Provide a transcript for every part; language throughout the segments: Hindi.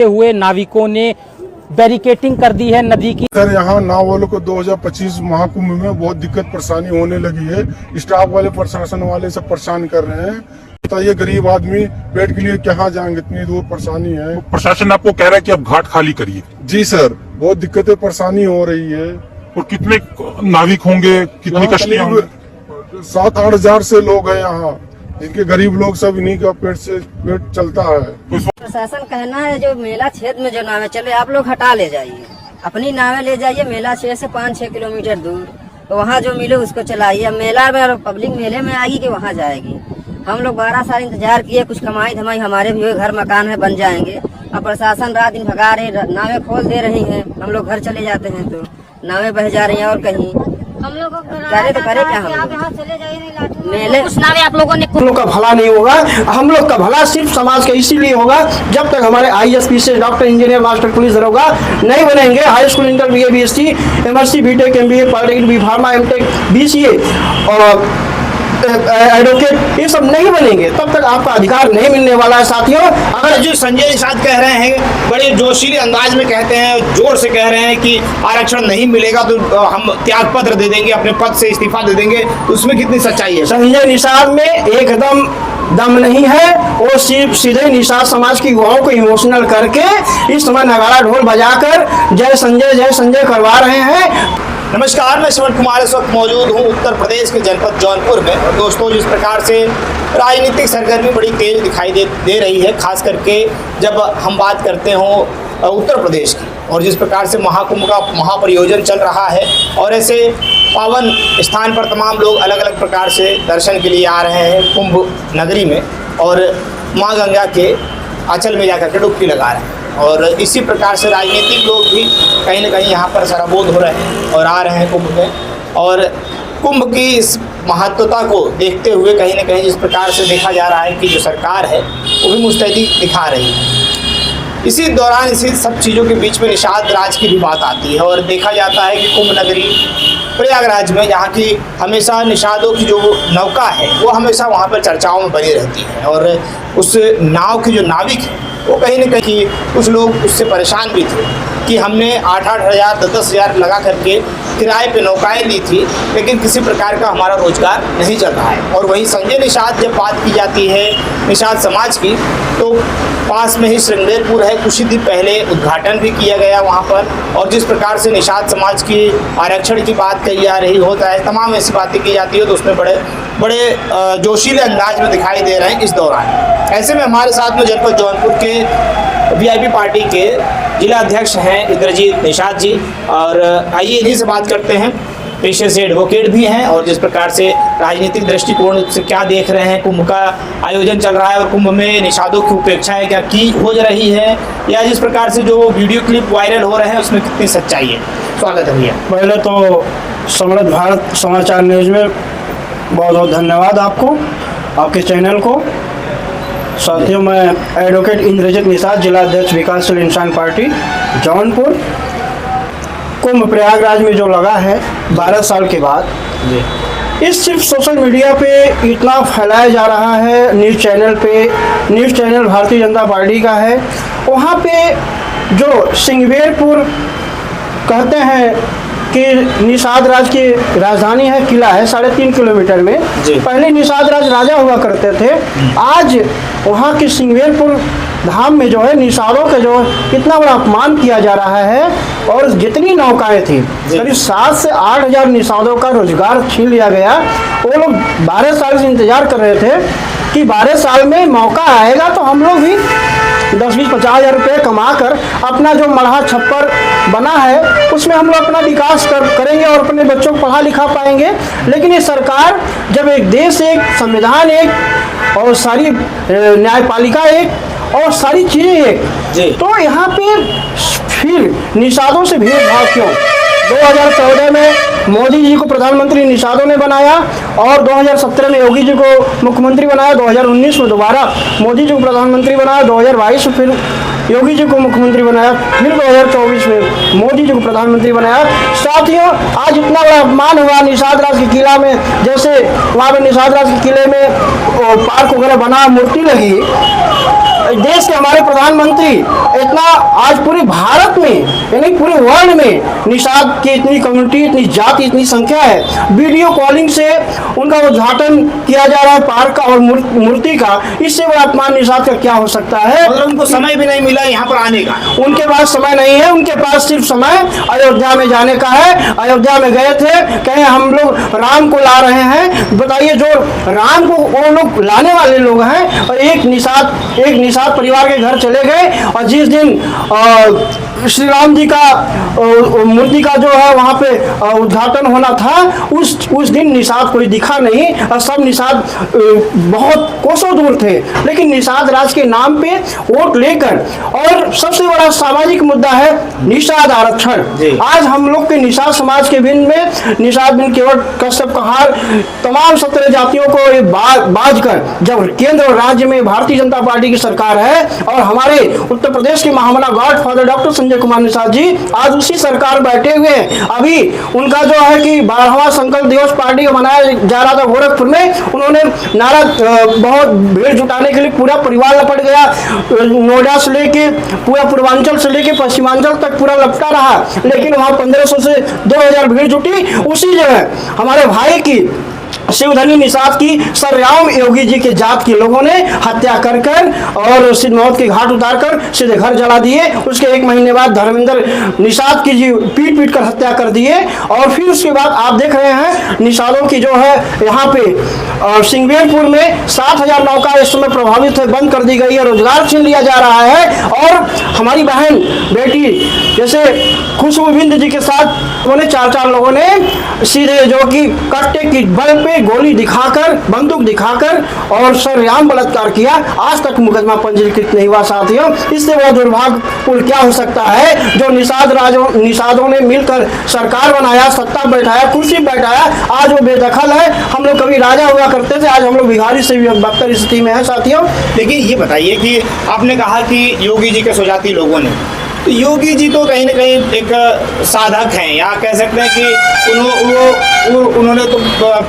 हुए नाविकों ने बैरिकेटिंग कर दी है नदी की। सर यहाँ नाव वालों को 2025 महाकुंभ में बहुत दिक्कत परेशानी होने लगी है। स्टाफ वाले प्रशासन वाले सब परेशान कर रहे हैं। बताइए गरीब आदमी पेट के लिए कहाँ जाएंगे, इतनी दूर परेशानी है। प्रशासन आपको कह रहा है कि आप घाट खाली करिए। जी सर, बहुत दिक्कतें परेशानी हो रही है। और कितने नाविक होंगे, कितनी कश्तियां होंगी? 7-8 हजार से लोग हैं यहाँ, जिनके गरीब लोग सब इन्हीं का पेट चलता है। प्रशासन कहना है जो मेला क्षेत्र में जो नावें चले आप लोग हटा ले जाइए, अपनी नावें ले जाइए मेला क्षेत्र से 5-6 किलोमीटर दूर, तो वहाँ जो मिले उसको चलाइए। अब मेला में और पब्लिक मेले में आएगी कि वहाँ जाएगी। हम लोग 12 साल इंतजार किए, कुछ कमाई धमाई हमारे भी घर मकान में बन जाएंगे। अब प्रशासन रात दिन भगा रहे, नावें खोल दे रही हैं, हम लोग घर चले जाते हैं तो नावें बह जा रही हैं और कहीं हम लोग करे तो करे क्या। हम यहाँ चले जाइए मेले कुछ नावे आप लोगों ने हम लोग का भला नहीं होगा। हम लोग का भला सिर्फ समाज का इसीलिए होगा जब तक हमारे IAS से डॉक्टर, इंजीनियर, मास्टर, पुलिस, दरोगा नहीं बनेंगे। High school, inter, BA, BSc, MSc, BTech, MBA, polytechnic, B Pharma, MTech, BCA और एडवोकेट ये सब नहीं बनेंगे तब तक आपका अधिकार नहीं मिलने वाला है। साथियों, अगर जो संजय निषाद कह रहे हैं, बड़े जोशीले अंदाज में कहते हैं, जोर से कह रहे हैं कि आरक्षण नहीं मिलेगा तो हम त्याग पत्र दे देंगे, अपने पद से इस्तीफा दे देंगे, तो उसमें कितनी सच्चाई है? संजय निषाद में एकदम दम नहीं है। वो सिर्फ सीधे निषाद समाज की युवाओं को इमोशनल करके इस समय नगाड़ा ढोल बजाकर जय संजय करवा रहे हैं। नमस्कार, मैं श्रवण कुमार इस वक्त मौजूद हूँ उत्तर प्रदेश के जनपद जौनपुर में। और दोस्तों, जिस प्रकार से राजनीतिक सरगर्मी बड़ी तेज दिखाई दे रही है, खास करके जब हम बात करते हों उत्तर प्रदेश की, और जिस प्रकार से महाकुंभ का महाप्रयोजन चल रहा है और ऐसे पावन स्थान पर तमाम लोग अलग अलग प्रकार से दर्शन के लिए आ रहे हैं कुंभ नगरी में, और माँ गंगा के आंचल में जाकर के डुबकी लगा रहे हैं। और इसी प्रकार से राजनीतिक लोग भी कहीं न कहीं यहाँ पर सराबोर हो रहे हैं और आ रहे हैं कुंभ में। और कुंभ की इस महत्वता को देखते हुए कहीं न कहीं जिस प्रकार से देखा जा रहा है कि जो सरकार है वो भी मुस्तैदी दिखा रही है। इसी दौरान इसी सब चीज़ों के बीच में निषाद राज की भी बात आती है और देखा जाता है कि कुंभ नगरी प्रयागराज में, जहाँ की हमेशा निषादों की जो नौका है वो हमेशा वहाँ पर चर्चाओं में बनी रहती है। और उस नाव के जो नाविक हैं वो कहीं न कहीं कुछ लोग उससे परेशान भी थे कि हमने 8-8 हज़ार 10-10 हज़ार लगा करके किराए पे नौकाएं ली थी, लेकिन किसी प्रकार का हमारा रोजगार नहीं चल रहा है। और वहीं संजय निषाद जब बात की जाती है निषाद समाज की, तो पास में ही श्रृंगेरपुर है, कुछ ही दिन पहले उद्घाटन भी किया गया वहाँ पर। और जिस प्रकार से निषाद समाज की आरक्षण की बात कही जा रही होता है, तमाम ऐसी बातें की जाती है, तो उसमें बड़े जोशीले अंदाज में दिखाई दे रहे हैं इस दौरान। ऐसे में हमारे साथ में जनपद जौनपुर के VIP पार्टी के जिला अध्यक्ष हैं इंद्रजीत निषाद जी, और आइए इन्हीं से बात करते हैं। पेशे से एडवोकेट भी हैं और जिस प्रकार से राजनीतिक दृष्टिकोण से क्या देख रहे हैं, कुंभ का आयोजन चल रहा है और कुंभ में निषादों की उपेक्षाएं क्या की हो रही है, या जिस प्रकार से जो वीडियो क्लिप वायरल हो रहे हैं उसमें कितनी सच्चाई है। स्वागत है भैया। पहले तो समृद्ध भारत समाचार न्यूज में बहुत बहुत धन्यवाद आपको, आपके चैनल को। साथियों, मैं एडवोकेट इंद्रजीत निषाद, जिला अध्यक्ष विकासशील इंसान पार्टी जौनपुर। कुंभ प्रयागराज में जो लगा है 12 साल के बाद, इस सिर्फ सोशल मीडिया पे इतना फैलाया जा रहा है। News channel Bharatiya Janata party का है, वहाँ पे जो सिंगवेरपुर कहते हैं कि निषाद राज की राजधानी है, किला है 3.5 किलोमीटर में। पहले निषाद राज राजा हुआ करते थे। आज वहाँ के सिंगवेरपुर धाम में जो है निषादों का जो कितना बड़ा अपमान किया जा रहा है। और जितनी नौकाएं थी, करीब 7 से 8 हज़ार निषादों का रोजगार छीन लिया गया। वो लोग 12 साल से इंतजार कर रहे थे कि 12 साल में मौका आएगा तो हम लोग भी 10-20-50 हज़ार रुपये कमा कर अपना जो मढ़ा छप्पर बना है उसमें हम लोग अपना विकास करेंगे और अपने बच्चों को पढ़ा लिखा पाएंगे। लेकिन ये सरकार, जब एक देश एक, संविधान एक और सारी न्यायपालिका एक और सारी चीज़ें एक, तो यहाँ पे फिर निषादों से भेदभाव क्यों? 2014 में मोदी जी को प्रधानमंत्री निषादों ने बनाया और 2017 में योगी जी को मुख्यमंत्री बनाया, 2019 में दोबारा मोदी जी को प्रधानमंत्री बनाया, 2022 में फिर योगी जी को मुख्यमंत्री बनाया, फिर 2024 में मोदी जी को प्रधानमंत्री बनाया। साथियों, आज इतना बड़ा अपमान हुआ निषाद राज के किला में, जैसे वहाँ पे निषाद राज के किले में पार्क वगैरह बना, मूर्ति लगी। देश के हमारे प्रधानमंत्री इतना आज पूरे भारत में यानी पूरे वर्ल्ड में निषाद की इतनी कम्युनिटी, इतनी जाति, इतनी संख्या है, वीडियो कॉलिंग से उनका उद्घाटन किया जा रहा है पार्क का और मूर्ति का। इससे बड़ा अपमान निषाद का क्या हो सकता है? मतलब उनको समय भी नहीं मिला यहाँ पर आने का। उनके पास समय नहीं है, उनके पास सिर्फ समय अयोध्या में जाने का है। अयोध्या में गए थे, कहे हम लोग राम को ला रहे हैं। बताइए, जो राम को वो लोग लाने वाले लोग हैं, और एक निषाद परिवार के घर चले गए, और जिस दिन श्री राम जी का मूर्ति का जो है वहाँ पे उद्घाटन होना था, उस दिन निषाद कोई दिखा नहीं, और सब निषाद बहुत कोसों दूर थे। लेकिन निषाद राज के नाम पे वोट लेकर, और सबसे बड़ा सामाजिक मुद्दा है निषाद आरक्षण। आज हम लोग के निषाद समाज के भिन्न में निषाद बिन केवट कश्यप कहार तमाम 17 जातियों को बाज कर, जब केंद्र और राज्य में भारतीय जनता पार्टी की सरकार है, और हमारे उत्तर प्रदेश के महामना godfather doctor Sanjay Kumar Nishad ji आज उसी सरकार बैठे हुए हैं। अभी उनका जो है कि 12वां संकल्प दिवस पार्टी का मनाया जा रहा था गोरखपुर में, उन्होंने नारा बहुत भीड़ जुटाने के लिए पूरा परिवार लपट गया, नोएडा से लेके पूरा पूर्वांचल से लेके पश्चिमांचल तक पूरा लपटा रहा। लेकिन वहाँ 1500 से 2000 भीड़ जुटी। उसी जगह हमारे भाई की शिवधनी निषाद की सरयाम योगी जी के जात के लोगों ने हत्या कर और सिद्ध मौत के घाट उतारकर सीधे घर जला दिए। उसके 1 महीने बाद धर्मेंद्र निषाद की जी पीट कर हत्या कर दिए। और फिर उसके बाद आप देख रहे हैं निषादों की जो है यहाँ पे सिंगवेरपुर में 7000 नौका इस समय प्रभावित है, बंद कर दी गई है, रोजगार छीन लिया जा रहा है। और हमारी बहन बेटी जैसे खुशबू बिंद जी के साथ उन्होंने 4 लोगों ने सीधे जो कि कट्टे की बल पे गोली दिखाकर, बंदूक दिखाकर और सरयाम बलात्कार किया। आज तक मुकदमा पंजीकृत नहीं हुआ। साथियों, इससे बड़ा दुर्भाग्यपूर्ण क्या हो सकता है? जो निषादों ने मिलकर सरकार बनाया, सत्ता बैठाया, कुर्सी बैठाया, आज वो बेदखल है। हम लोग कभी राजा हुआ करते थे, आज हम लोग भिखारी से भी बदतर स्थिति में है। साथियों, लेकिन ये बताइए कि आपने कहा कि योगी जी के स्वजाति लोगों ने, तो योगी जी तो कहीं ना कहीं एक साधक हैं, या कह सकते हैं कि उन्होंने तो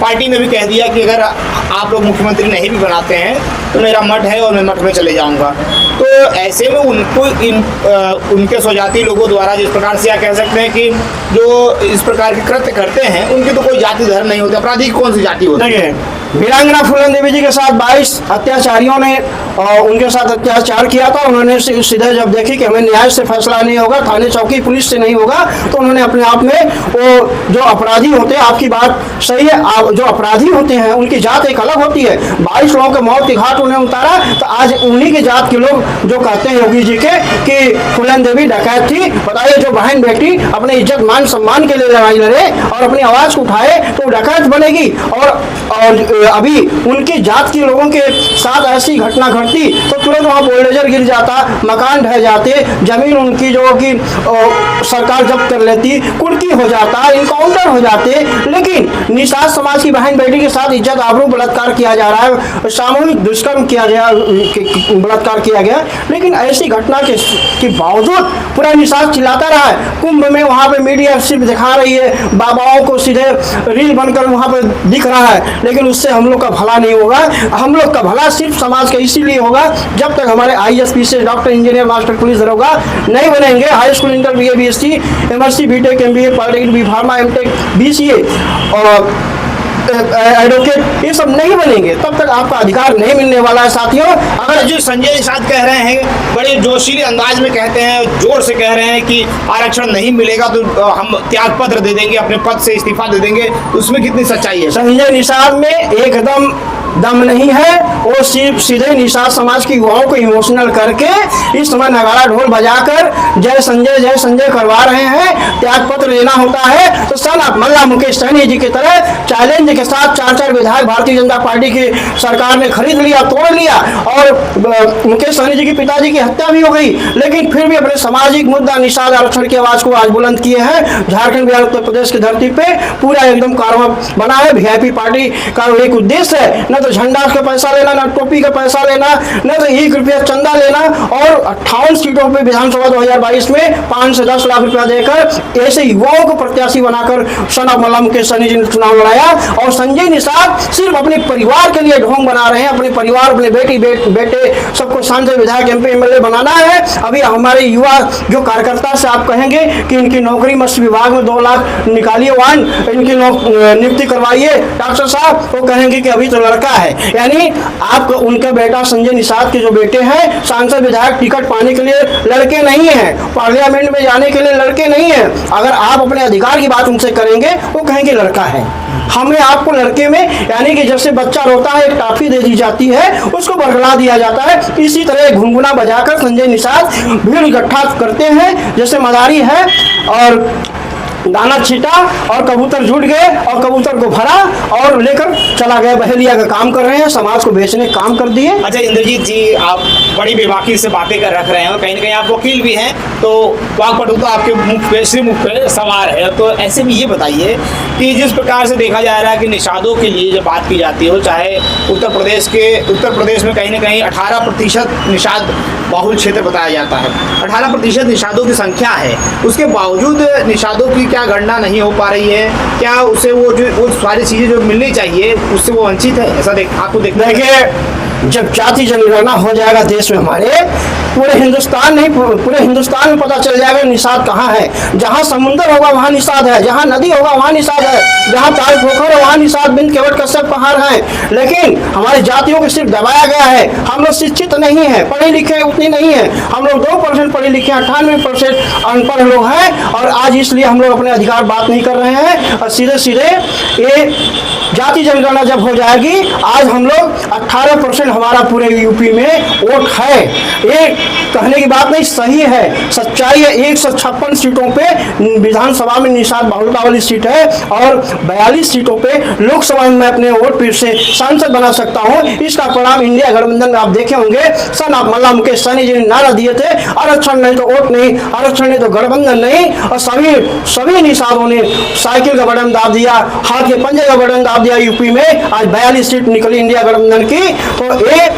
पार्टी में भी कह दिया कि अगर आप लोग मुख्यमंत्री नहीं भी बनाते हैं तो मेरा मठ है और मैं मठ में चले जाऊंगा। तो ऐसे में उनको उनके स्वजाति लोगों द्वारा जिस प्रकार से, या कह सकते हैं कि जो इस प्रकार के कृत्य करते हैं, उनकी तो कोई जाति धर्म नहीं होता। अपराधी कौन सी जाति होती है? वीरांगना फूलन देवी जी के साथ 22 अत्याचारियों ने उनके साथ अत्याचार किया था। उन्होंने सीधे जब देखी कि हमें न्याय से फैसला नहीं होगा, थाने चौकी पुलिस से नहीं होगा, तो उन्होंने अपने आप में वो जो अपराधी होते हैं, आपकी बात सही है, जो अपराधी होते हैं उनकी जात एक अलग होती है। 22 लोगों के मौत के घाट उन्हें उतारा, तो आज उन्हीं की जात के लोग जो कहते हैं योगी जी के कि फूलन देवी डकैत थी। बताइए, जो बहन बेटी अपने इज्जत मान सम्मान के लिए लड़ाई लड़े और अपनी आवाज को उठाए तो डकैत बनेगी। और अभी उनकी जात के लोगों के साथ ऐसी घटना घटती तो तुरंत वहाँ बुलडोजर गिर जाता, मकान ढह जाते, जमीन उनकी जो कि सरकार जब्त कर लेती, कुर्की हो जाता, इनकाउंटर हो जाते। लेकिन निषाद समाज की बहन बेटी के साथ इज्जत आबरू बलात्कार किया जा रहा है, सामूहिक दुष्कर्म किया गया, बलात्कार किया गया। लेकिन ऐसी घटना के बावजूद पूरा निषाद चिल्लाता रहा है। कुंभ में वहाँ पे मीडिया सिर्फ दिखा रही है, बाबाओं को सीधे रील बनकर वहाँ पे दिख रहा है, लेकिन उससे हम लोग का भला नहीं होगा। हम लोग का भला सिर्फ समाज का इसीलिए होगा जब तक हमारे IAS से डॉक्टर, इंजीनियर, मास्टर, पुलिस दरोगा नहीं बनेंगे। High school, inter, BA, BSc, MSc, BTech, MBA, polytechnic, B.Pharma, M.Tech, BCA और एडवोकेट, ये सब नहीं बनेंगे, तब तक आपका अधिकार नहीं मिलने वाला है। साथियों, अगर जो संजय निषाद कह रहे हैं, बड़े जोशीले अंदाज में कहते हैं, जोर से कह रहे हैं कि आरक्षण नहीं मिलेगा तो हम त्याग पत्र दे देंगे, अपने पद से इस्तीफा दे देंगे, तो उसमें कितनी सच्चाई है? संजय निषाद में एकदम दम नहीं है। वो सिर्फ सीधे निषाद समाज की युवाओं को इमोशनल करके इस समय नगाड़ा ढोल बजाकर जय संजय करवा रहे हैं। त्याग पत्र लेना होता है तो सन मल्ला मुकेश सहनी जी की तरह चैलेंज के साथ 4 विधायक भारतीय जनता पार्टी की सरकार ने खरीद लिया, तोड़ लिया, और मुकेश सहनी जी के पिताजी की हत्या भी हो गई। लेकिन फिर भी अपने सामाजिक मुद्दा निषाद आरक्षण की आवाज को आज बुलंद किए हैं। झारखंड, बिहार, उत्तर प्रदेश की धरती पे पूरा एकदम कारवा बना है। VIP पार्टी का एक उद्देश्य है, न तो झंडा का पैसा लेना लेना, ना टोपी का पैसा लेना, न तो 1 रुपया चंदा लेना, और 58 सीटों पे विधानसभा 2022 में 5 से 10 लाख रुपया देकर ऐसे युवाओं को प्रत्याशी बनाकर सन ऑफ मल्ला मुकेश सहनी जी ने चुनाव लड़ाया। और संजय निषाद सिर्फ अपने परिवार के लिए ढोंग बना रहे हैं, अपने परिवार, अपने बेटे सबको सांसद, विधायक, MP, MLA बनाना है। अभी हमारे युवा जो कार्यकर्ता से आप कहेंगे कि इनकी नौकरी मत्स्य विभाग में 2 लाख निकालिए वाहन, इनकी नियुक्ति करवाइए डॉक्टर साहब, वो कहेंगे कि अभी तो लड़का है। यानी आप उनका बेटा संजय निषाद के जो बेटे हैं सांसद, विधायक टिकट पाने के लिए लड़के नहीं हैं, पार्लियामेंट में जाने के लिए लड़के नहीं हैं। अगर आप अपने अधिकार की बात उनसे करेंगे वो कहेंगे लड़का है। हमें आपको लड़के में, यानी कि जैसे बच्चा रोता है एक टॉफी दे दी जाती है, उसको बरगला दिया जाता है, इसी तरह घुनघुना बजाकर संजय निषाद भीड़ इकट्ठा करते हैं। जैसे मदारी है और दाना छीटा और कबूतर जुट गए और कबूतर को भरा और लेकर चला गया, बहेलिया का काम कर रहे हैं, समाज को बेचने का काम कर दिए। अच्छा इंद्रजीत जी, आप बड़ी बेबाकी से बातें कर रख रहे हैं, कहीं ना कहीं आप वकील भी हैं, तो वाकपटु तो आपके मुख पे सवार है। तो ऐसे में ये बताइए कि जिस प्रकार से देखा जा रहा है कि निषादों के लिए जब बात की जाती हो, चाहे उत्तर प्रदेश में कहीं ना कहीं 18% निषाद बाहुल क्षेत्र बताया जाता है, 18% निषादों की संख्या है, उसके बावजूद निषादों की क्या गणना नहीं हो पा रही है? क्या उसे वो सारी चीजें जो मिलनी चाहिए उससे वो वंचित है? ऐसा आपको देखना है। देखिए, जब जाति जनगणना हो जाएगा देश में हमारे, पूरे हिंदुस्तान नहीं, पूरे हिंदुस्तान में पता चल जाएगा निषाद कहाँ है। जहाँ समुद्र होगा वहाँ निषाद है, जहाँ नदी होगा वहाँ निषाद है, जहाँ ताल पोखर है वहाँ निषाद, बिंद केवट कश्यप पहाड़ है। लेकिन हमारी जातियों को सिर्फ दबाया गया है। हम लोग शिक्षित नहीं है, पढ़े लिखे उतनी नहीं है, हम लोग 2% पढ़े लिखे, 98% अनपढ़ लोग हैं। और आज इसलिए हम लोग अपने अधिकार बात नहीं कर रहे हैं। और सीधे सीधे ये जाति जनगणना जब हो जाएगी, आज हम लोग 18% हमारा पूरे यूपी में वोट है। ये कहने की बात नहीं, सही है, सच्चाई है। 156 सीटों पे विधानसभा में निषाद बहुलता वाली सीट है और 42 सीटों पे लोकसभा में मैं अपने वोट फिर से सांसद बना सकता हूँ। इसका परिणाम इंडिया गठबंधन में आप देखे होंगे। सन ऑफ मल्ला मुकेश सहनी जी ने नारा दिए थे, आरक्षण नहीं तो वोट नहीं, आरक्षण नहीं तो गठबंधन नहीं। और सभी निषादों ने साइकिल का बटन दाब दिया, हाथ के पंजे का बटन दाब दिया। यूपी में आज 42 सीट निकली इंडिया गठबंधन की। तो ये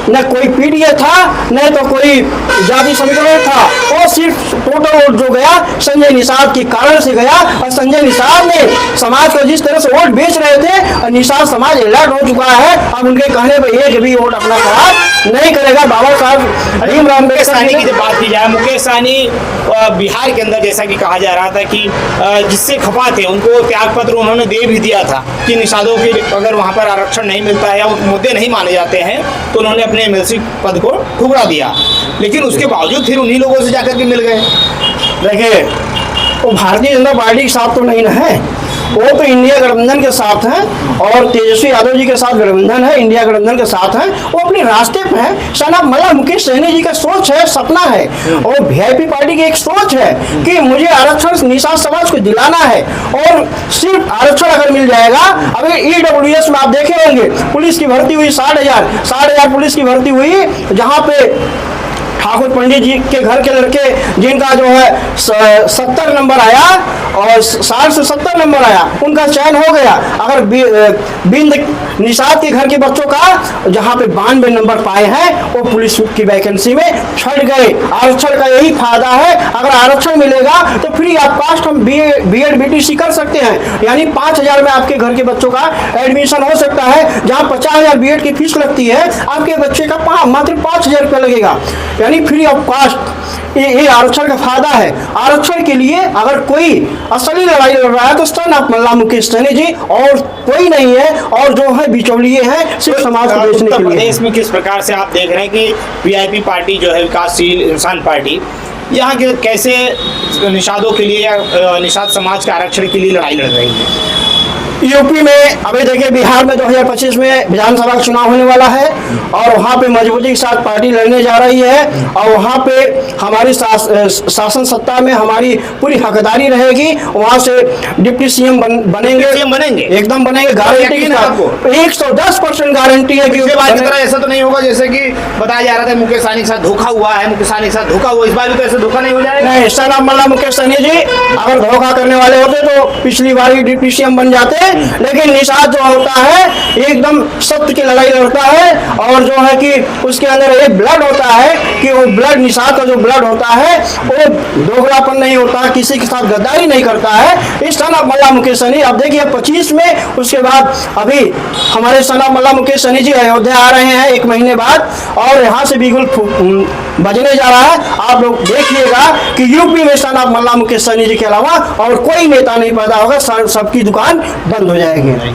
न कोई पीडीए था, न तो कोई जाति समीकरण था, वो सिर्फ टोटल वोट जो गया संजय निषाद के कारण से गया। और संजय निषाद ने समाज को जिस तरह से वोट बेच रहे थे, और निषाद समाज अलर्ट हो चुका है। अब उनके कहने पर एक भी वोट अपना खराब नहीं करेगा। बाबा साहब भीमराव अम्बेडकर की जब बात की जाए, मुकेश सहनी बिहार के अंदर जैसा कि कहा जा रहा था कि जिससे खफा थे उनको त्याग पत्र उन्होंने दे भी दिया था कि निषादों के अगर वहाँ पर आरक्षण नहीं मिलता है या मुद्दे नहीं माने जाते हैं तो उन्होंने अपने MLC पद को ठुकरा दिया। लेकिन उसके बावजूद फिर उन्हीं लोगों से जाकर के मिल गए। देखिए, वो भारतीय जनता पार्टी के साथ तो नहीं ना है, वो तो इंडिया गठबंधन के साथ हैं और तेजस्वी यादव जी के साथ गठबंधन है, इंडिया गठबंधन के साथ हैं। वो अपने रास्ते पे हैं। सन ऑफ मल्ला मुकेश सहनी जी का सोच है, सपना है, और VIP पार्टी की एक सोच है कि मुझे आरक्षण निषाद समाज को दिलाना है। और सिर्फ आरक्षण अगर मिल जाएगा, अभी EWS में आप देखे होंगे पुलिस की भर्ती हुई 60,000 पुलिस की भर्ती हुई, जहाँ पे ठाकुर पंडित जी के घर के लड़के जिनका जो है 70 नंबर आया और 60 से 70 नंबर आया, उनका चयन हो गया। अगर बिंद निषाद के घर के बच्चों का जहाँ पे 92 नंबर पाए हैं, वो पुलिस की वैकेंसी में छट गए। आरक्षण का यही फायदा है। अगर आरक्षण मिलेगा तो फ्री ऑफ कास्ट हम BEd BTC कर सकते हैं, यानी 5,000 में आपके घर के बच्चों का एडमिशन हो सकता है। जहाँ 50,000 BEd की फीस लगती है, आपके बच्चे का मात्र 5,000 रुपया लगेगा, यानी फ्री ऑफ कास्ट। ये आरक्षण का फायदा है। आरक्षण के लिए अगर कोई असली लड़ाई लड़ रहा है तो सन ऑफ मल्ला मुकेश सहनी जी, और कोई नहीं है। और जो है बिचौलिए हैं, सिर्फ समाज को बेचने के लिए। प्रदेश में किस प्रकार से आप देख रहे हैं कि VIP पार्टी जो है विकासशील इंसान पार्टी, यहाँ के कैसे निषादों के लिए या निषाद समाज के आरक्षण के लिए लड़ाई लड़ रही है? यूपी में अभी देखिए, बिहार में 2025 में विधानसभा का चुनाव होने वाला है और वहाँ पे मजबूती के साथ पार्टी लड़ने जा रही है। और वहाँ पे हमारी शासन सत्ता में हमारी पूरी हकदारी रहेगी। वहाँ से डिप्टी CM बनेंगे, एकदम बनेंगे, गारंटी की। 110% गारंटी है कि ऐसा तो नहीं होगा जैसे कि बताया जा रहा था मुकेश सहनी के साथ धोखा हुआ है, मुकेश सहनी के साथ धोखा हुआ, इस बार भी तो ऐसा धोखा नहीं हो जाएगा? नहीं, सन ऑफ मल्ला मुकेश सहनी जी अगर धोखा करने वाले होते तो पिछली बार ही डिप्टी CM बन जाते लेकिन निषाद जो होता है एकदम सत्य की लड़ाई लड़ता है, और जो है कि उसके अंदर एक ब्लड होता है कि वो ब्लड, निषाद का जो ब्लड होता है वो दोगलापन नहीं होता, किसी के साथ गद्दारी नहीं करता है। इस सना मल्ला मुकेश सहनी, अब देखिए 25 में, उसके बाद अभी हमारे सना मल्ला मुकेश सहनी जी अयोध्या आ रहे हैं 1 महीने बाद, और यहाँ से बिल्कुल बजने जा रहा है। आप लोग देखिएगा कि यूपी में सना मल्ला मुकेश सहनी जी के अलावा और कोई नेता नहीं पैदा होगा, सबकी दुकान बंद हो जाएगी।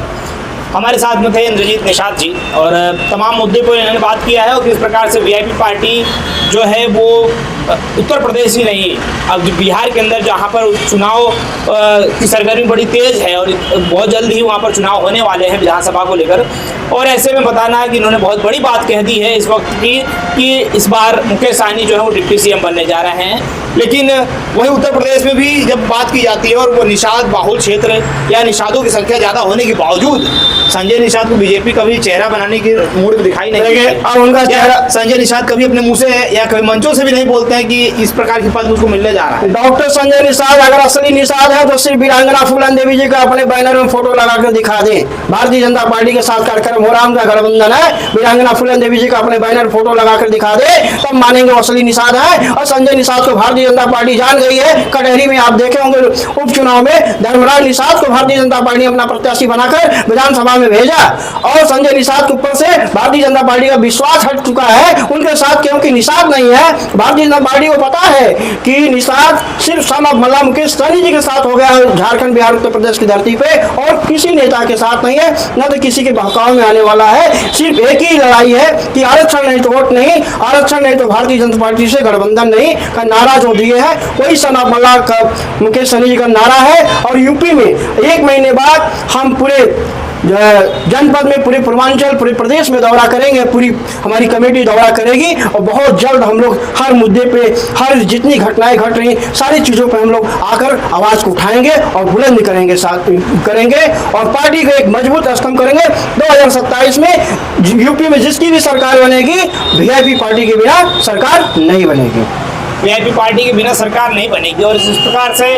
हमारे साथ में थे इंद्रजीत निषाद जी, और तमाम मुद्दे पर इन्होंने बात किया है, और किस प्रकार से वीआईपी पार्टी जो है वो उत्तर प्रदेश ही नहीं, अब बिहार के अंदर जहाँ पर चुनाव की सरगर्मी बड़ी तेज़ है, और बहुत जल्द ही वहाँ पर चुनाव होने वाले हैं विधानसभा को लेकर, और ऐसे में बताना है कि इन्होंने बहुत बड़ी बात कह दी है इस वक्त की कि इस बार मुकेश सहनी जो है वो डिप्टी सीएम बनने जा रहे हैं। लेकिन वही उत्तर प्रदेश में भी जब बात की जाती है, और वो निषाद बाहुल क्षेत्र या निषादों की संख्या ज़्यादा होने के बावजूद संजय निषाद को बीजेपी कभी चेहरा बनाने की मूड में दिखाई नहीं देती। और उनका चेहरा, संजय निषाद कभी अपने मुंह से या कभी मंचों से भी नहीं बोलते हैं कि इस प्रकार की पद उसको मिलने जा रहा है। डॉक्टर संजय निषाद अगर असली निषाद है तो सिर्फ वीरांगना फूलन देवी जी का अपने बैनर में फोटो लगा कर दिखा दें। भारतीय जनता पार्टी के साथ कार्यक्रम हो रहा है, उनका गठबंधन है, वीरांगना फूलन देवी जी का अपने बैनर फोटो लगा कर दिखा दे, तब मानेंगे असली निषाद है। और संजय निषाद को भारतीय जनता पार्टी जान गई है। कटहरी में आप देखे होंगे उपचुनाव में धर्मराज निषाद को भारतीय जनता पार्टी ने अपना प्रत्याशी बनाकर विधानसभा में भेजा, और संजय निषाद के ऊपर से भारतीय जनता पार्टी का विश्वास हट चुका है उनके साथ, क्योंकि निषाद नहीं है। भारतीय जनता पार्टी को पता है कि निषाद सिर्फ सन ऑफ मल्ला मुकेश सहनी जी के साथ हो गया है झारखंड, बिहार, उत्तर प्रदेश की धरती पे, और किसी नेता के साथ नहीं है, न तो किसी के बहकाव में आने वाला है। सिर्फ एक ही लड़ाई है कि आरक्षण नहीं तो वोट नहीं, आरक्षण नहीं तो भारतीय जनता पार्टी से गठबंधन नहीं का नारा जो दिए है वही सन ऑफ मल्ला मुकेश सहनी जी का नारा है। और यूपी में 1 महीने बाद हम पूरे जनपद में, पूरे पूर्वांचल, पूरे प्रदेश में दौरा करेंगे, पूरी हमारी कमेटी दौरा करेगी, और बहुत जल्द हम लोग हर मुद्दे पे, हर जितनी घटनाएं घट रही सारी चीज़ों पे हम लोग आकर आवाज़ को उठाएंगे और बुलंद करेंगे, और पार्टी को एक मजबूत स्तंभ करेंगे। 2027 में यूपी में जिसकी भी सरकार बनेगी, वीआईपी पार्टी के बिना सरकार नहीं बनेगी। वीआईपी पार्टी के बिना सरकार नहीं बनेगी। और इस प्रकार से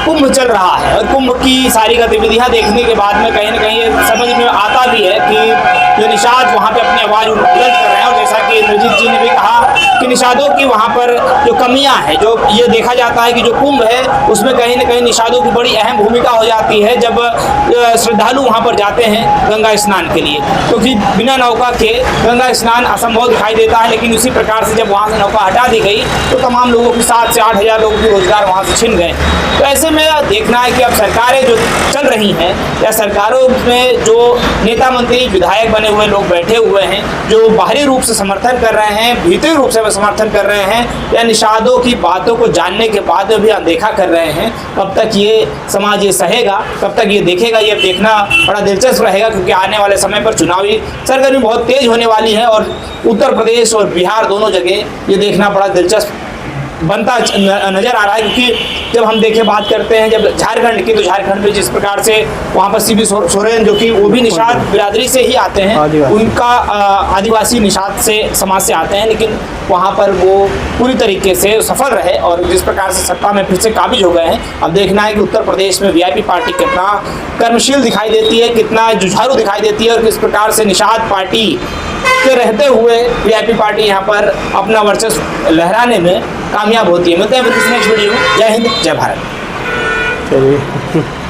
कुंभ चल रहा है, और कुंभ की सारी गतिविधियां देखने के बाद में कहीं ना कहीं समझ में आता भी है कि जो निषाद वहां पे अपनी आवाज़ बुलंद कर रहे हैं, और जैसा कि इंद्रजीत जी ने भी कहा कि निषादों की वहां पर जो कमियां हैं, जो ये देखा जाता है कि जो कुंभ है उसमें कहीं ना कहीं निषादों की बड़ी अहम भूमिका हो जाती है जब श्रद्धालु वहाँ पर जाते हैं गंगा स्नान के लिए, क्योंकि बिना नौका के गंगा स्नान असंभव दिखाई देता है। लेकिन उसी प्रकार से जब वहाँ से नौका हटा दी गई तो तमाम लोगों की 7 से 8 हज़ार लोगों की रोजगार वहाँ से छिन गए। तो ऐसे में देखना है कि अब सरकारें जो चल रही हैं, या सरकारों में जो नेता मंत्री विधायक बने हुए लोग बैठे हुए हैं, जो बाहरी रूप से समर्थन कर रहे हैं, भीतरी रूप से समर्थन कर रहे हैं, या निषादों की बातों को जानने के बाद भी अनदेखा कर रहे हैं, कब तक ये समाज ये सहेगा, कब तक ये देखेगा, ये देखना बड़ा दिलचस्प रहेगा। क्योंकि आने वाले समय पर चुनावी सरगर्मी बहुत तेज होने वाली है, और उत्तर प्रदेश और बिहार दोनों जगह ये देखना बड़ा दिलचस्प बनता नजर आ रहा है। क्योंकि जब हम देखें, बात करते हैं जब झारखंड की, तो झारखंड में जिस प्रकार से वहाँ पर सीबी सोरेन, जो कि वो भी निषाद बिरादरी से ही आते हैं, उनका आदिवासी निषाद से समाज से आते हैं, लेकिन वहाँ पर वो पूरी तरीके से सफल रहे, और जिस प्रकार से सत्ता में फिर से काबिज हो गए हैं। अब देखना है कि उत्तर प्रदेश में वीआईपी पार्टी कितना कर्मशील दिखाई देती है, कितना जुझारू दिखाई देती है, और किस प्रकार से निषाद पार्टी के रहते हुए वीआईपी पार्टी यहाँ पर अपना वर्चस्व लहराने में कामयाब होती है। मिलते हैं नेक्स्ट वीडियो में। जय हिंद, जय भारत। चलिए।